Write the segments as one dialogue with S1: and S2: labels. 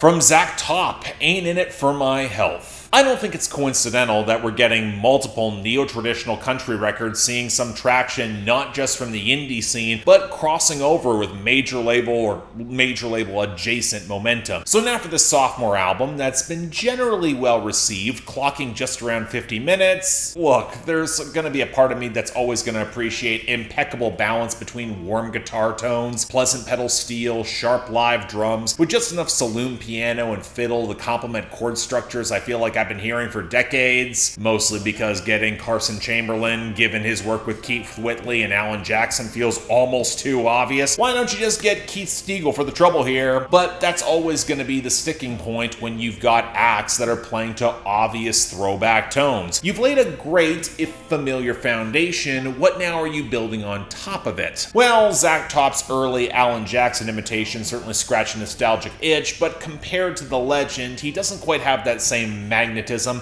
S1: From Zach Top, Ain't In It For My Health. I don't think it's coincidental that we're getting multiple neo-traditional country records seeing some traction not just from the indie scene, but crossing over with major label or major label adjacent momentum. So now for the sophomore album that's been generally well received, clocking just around 50 minutes. Look, there's going to be a part of me that's always going to appreciate impeccable balance between warm guitar tones, pleasant pedal steel, sharp live drums, with just enough saloon piano and fiddle to complement chord structures I feel like I've been hearing for decades, mostly because getting Carson Chamberlain, given his work with Keith Whitley and Alan Jackson, feels almost too obvious. Why don't you just get Keith Stegall for the trouble here? But that's always going to be the sticking point when you've got acts that are playing to obvious throwback tones. You've laid a great, if familiar, foundation. What now are you building on top of it? Well, Zach Top's early Alan Jackson imitation certainly scratched a nostalgic itch, but compared to the legend, he doesn't quite have that same magnetism,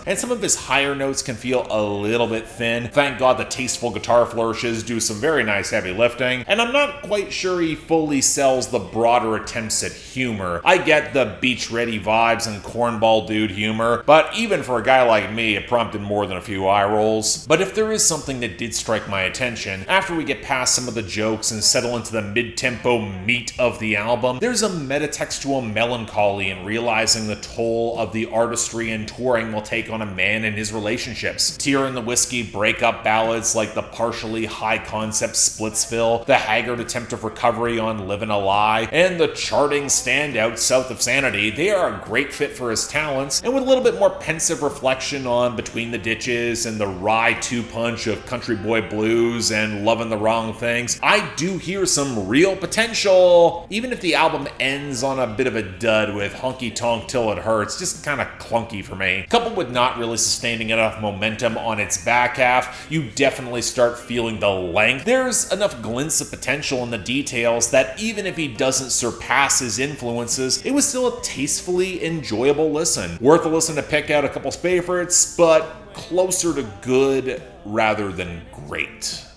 S1: and some of his higher notes can feel a little bit thin. Thank God the tasteful guitar flourishes do some very nice heavy lifting, and I'm not quite sure he fully sells the broader attempts at humor. I get the beach-ready vibes and cornball dude humor, but even for a guy like me, it prompted more than a few eye rolls. But if there is something that did strike my attention, after we get past some of the jokes and settle into the mid-tempo meat of the album, there's a metatextual melancholy in realizing the toll of the artistry and touring will take on a man and his relationships. Tear in the Whiskey breakup ballads like the partially high-concept Splitsville, the haggard attempt of recovery on Livin A Lie, and the charting standout South of Sanity, they are a great fit for his talents, and with a little bit more pensive reflection on Between the Ditches and the wry two-punch of Country Boy Blues and Lovin The Wrong Things, I do hear some real potential, even if the album ends on a bit of a dud with Honky Tonk Till It Hurts, just kind of clunky for me. Coupled with not really sustaining enough momentum on its back half, you definitely start feeling the length. There's enough glints of potential in the details that even if he doesn't surpass his influences, it was still a tastefully enjoyable listen. Worth a listen to pick out a couple favorites, but closer to good rather than great.